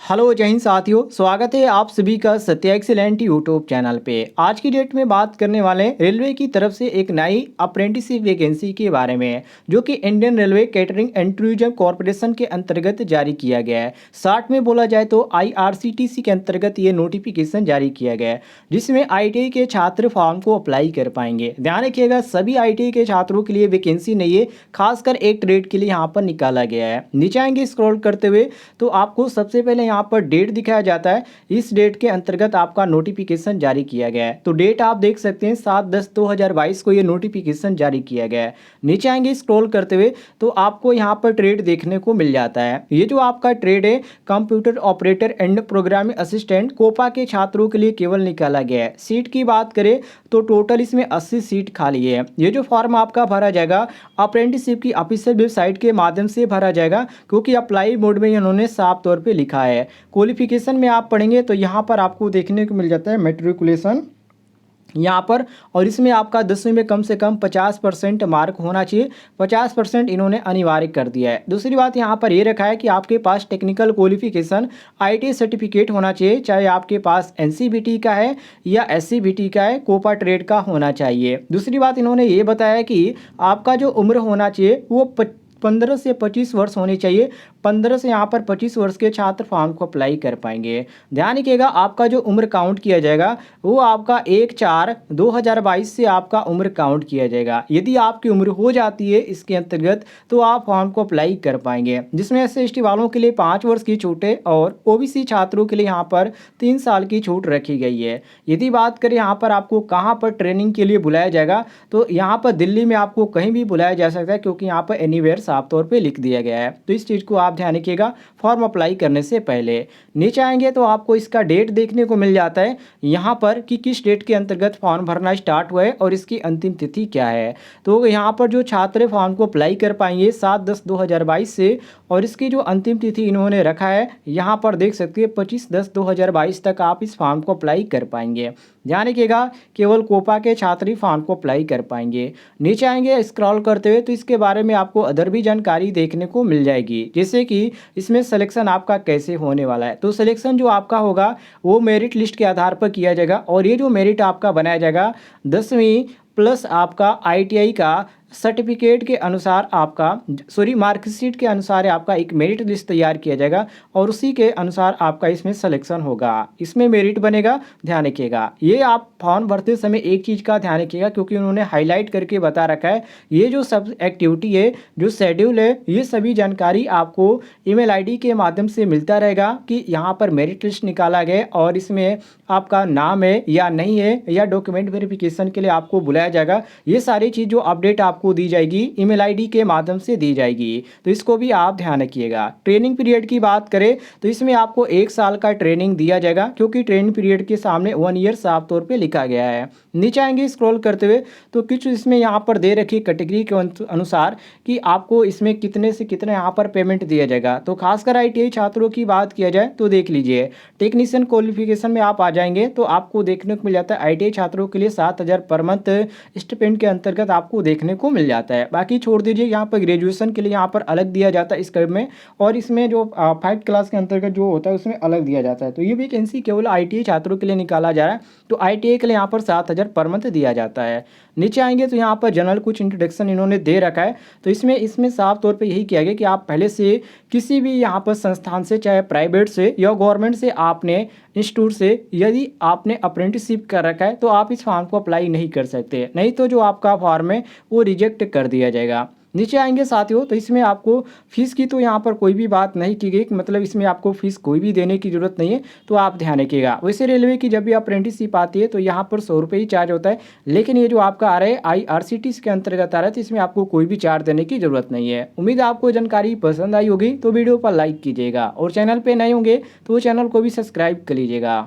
Hello जय हिंद साथियों, स्वागत है आप सभी का सत्य एक्सीलेंट यूट्यूब चैनल पे। आज की डेट में बात करने वाले हैं रेलवे की तरफ से एक नई अप्रेंटिसशिप वैकेंसी के बारे में, जो कि Indian railway catering and tourism corporation के अंतर्गत जारी किया गया है। शॉर्ट में बोला जाए तो आईआरसीटीसी के अंतर्गत ये नोटिफिकेशन जारी किया गया है, जिसमें आईटीआई के छात्र फॉर्म को अप्लाई कर पाएंगे। ध्यान रखिएगा, सभी आईटीआई के छात्रों के लिए वैकेंसी नहीं है, खासकर एक ट्रेड के लिए यहाँ पर निकाला गया है। नीचे आएंगे स्क्रॉल करते हुए तो आपको सबसे पहले यहाँ पर डेट दिखाया जाता है। इस डेट के अंतर्गत आपका नोटिफिकेशन जारी किया गया है। तो डेट आप देख सकते हैं 7/10/2022 को ये नोटिफिकेशन जारी किया गया है। नीचे आएंगे स्क्रॉल करते हुए तो आपको यहाँ पर ट्रेड देखने को मिल जाता है। ये जो आपका ट्रेड है computer operator and programming assistant COPA के छात्रों के लिए केवल निकाला गया है। सीट की बात करें तो टोटल इसमें 80 सीट खाली है। ये जो फॉर्म आपका भरा जाएगा अप्रेंटिसशिप की ऑफिशियल वेबसाइट के माध्यम से भरा जाएगा, क्योंकि अप्लाई मोड में इन्होंने साफ तौर पे लिखा है। क्वालिफिकेशन में आप पढ़ेंगे तो यहाँ पर आपको देखने को मिल जाता है मैट्रिकुलेशन यहाँ पर, और इसमें आपका 10वीं में कम से कम 50% मार्क होना चाहिए। 50% इन्होंने अनिवार्य कर दिया है। दूसरी बात यहाँ पर ये रखा है कि आपके पास टेक्निकल क्वालिफिकेशन आईटी सर्टिफिकेट होना चाहिए, चाहे आपके पास एनसीबीटी का है या एससीबीटी का है, कोपा ट्रेड का होना चाहिए। दूसरी बात इन्होंने ये बताया कि आपका जो उम्र होना चाहिए वो 15 से 25 वर्ष होनी चाहिए। 15 से यहाँ पर 25 वर्ष के छात्र फॉर्म को अप्लाई कर पाएंगे। ध्यान रखिएगा, आपका जो उम्र काउंट किया जाएगा वो आपका 1/4/2022 से आपका उम्र काउंट किया जाएगा। यदि आपकी उम्र हो जाती है इसके अंतर्गत तो आप फॉर्म को अप्लाई कर पाएंगे, जिसमें एससी/एसटी वालों के लिए 5 वर्ष की छूट है और ओबीसी छात्रों के लिए यहाँ पर 3 साल की छूट रखी गई है। यदि बात करें यहाँ पर आपको कहाँ पर ट्रेनिंग के लिए बुलाया जाएगा, तो यहाँ पर दिल्ली में आपको कहीं भी बुलाया जा सकता है, क्योंकि यहाँ पर एनीवेयर साफ तौर पे लिख दिया गया है। तो इस चीज़ को आप ध्यान रखिएगा फॉर्म अप्लाई करने से पहले। नीचे आएंगे तो आपको इसका डेट देखने को मिल जाता है यहाँ पर कि किस डेट के अंतर्गत फॉर्म भरना स्टार्ट हुआ है और इसकी अंतिम तिथि क्या है। तो यहाँ पर जो छात्र फॉर्म को अप्लाई कर पाएंगे 7/10/2022 से, और इसकी जो अंतिम तिथि इन्होंने रखा है यहाँ पर देख सकते हैं 25/10/2022 तक आप इस फॉर्म को अप्लाई कर पाएंगे। ध्यान रखिएगा, केवल कोपा के छात्र ही फॉर्म को अप्लाई कर पाएंगे। नीचे आएंगे स्क्रॉल करते हुए तो इसके बारे में आपको अदर भी जानकारी देखने को मिल जाएगी, जैसे कि इसमें सिलेक्शन आपका कैसे होने वाला है। तो सिलेक्शन जो आपका होगा वो मेरिट लिस्ट के आधार पर किया जाएगा, और ये जो मेरिट आपका बनाया जाएगा 10वीं प्लस आपका आईटीआई का सर्टिफिकेट के अनुसार मार्कशीट के अनुसार आपका एक मेरिट लिस्ट तैयार किया जाएगा, और उसी के अनुसार आपका इसमें सिलेक्शन होगा, इसमें मेरिट बनेगा। ध्यान रखिएगा, ये आप फॉर्म भरते समय एक चीज़ का ध्यान रखिएगा, क्योंकि उन्होंने हाईलाइट करके बता रखा है ये जो सब एक्टिविटी है, जो शेड्यूल है, ये सभी जानकारी आपको ईमेल आईडी के माध्यम से मिलता रहेगा कि यहाँ पर मेरिट लिस्ट निकाला गया और इसमें आपका नाम है या नहीं है, या डॉक्यूमेंट वेरिफिकेशन के लिए आपको बुलाया जाएगा। ये सारी चीज़ जो अपडेट आपको दी जाएगी ईमेल आईडी के माध्यम से दी जाएगी, तो इसको भी आप ध्यान रखिएगा। ट्रेनिंग पीरियड की बात करें तो इसमें आपको 1 साल का ट्रेनिंग दिया जाएगा, क्योंकि ट्रेनिंग पीरियड के सामने 1 ईयर साफ तौर पे लिखा गया है। नीचे आएंगे स्क्रॉल करते हुए तो कुछ इसमें यहाँ पर दे रखी कैटेगरी के अनुसार कि आपको इसमें कितने से कितने यहाँ पर पेमेंट दिया जाएगा। तो खासकर आईटीआई छात्रों की बात किया जाए तो देख लीजिए, टेक्नीशियन क्वालिफिकेशन में आप आ जाएंगे तो आपको देखने को मिल जाता है आईटीआई छात्रों के लिए 7,000 पर मंथ स्टिपेंड के अंतर्गत आपको देखने को मिल जाता है। बाकी छोड़ दीजिए, यहाँ पर ग्रेजुएशन के लिए यहाँ पर अलग दिया जाता है इस क्रम में, और इसमें जो 5 क्लास के अंतर्गत जो होता है उसमें अलग दिया जाता है। तो ये वैकेंसी केवल आईटीआई छात्रों के लिए निकाला जा रहा है, तो आईटीआई के लिए यहाँ पर 7,000 पर मंथ दिया जाता है। नीचे आएंगे तो यहाँ पर जनरल कुछ इंट्रोडक्शन इन्होंने दे रखा है, तो इसमें साफ तौर पे यही किया गया कि आप पहले से किसी भी यहाँ पर संस्थान से, चाहे प्राइवेट से या गवर्नमेंट से, आपने इंस्टीट्यूट से यदि आपने अप्रेंटिसशिप कर रखा है तो आप इस फॉर्म को अप्लाई नहीं कर सकते, नहीं तो जो आपका फॉर्म है वो रिजेक्ट कर दिया जाएगा। नीचे आएंगे साथियों तो इसमें आपको फीस की तो यहाँ पर कोई भी बात नहीं की गई, मतलब इसमें आपको फीस कोई भी देने की ज़रूरत नहीं है, तो आप ध्यान रखिएगा। वैसे रेलवे की जब भी अप्रेंटिसशिप आती है तो यहाँ पर 100 रुपये ही चार्ज होता है, लेकिन ये जो आपका आ रहा है आईआरसीटीसी के अंतर्गत आ रहा है, तो इसमें आपको कोई भी चार्ज देने की ज़रूरत नहीं है। उम्मीद है आपको जानकारी पसंद आई होगी, तो वीडियो पर लाइक कीजिएगा, और चैनल पर नए होंगे तो चैनल को भी सब्सक्राइब कर लीजिएगा।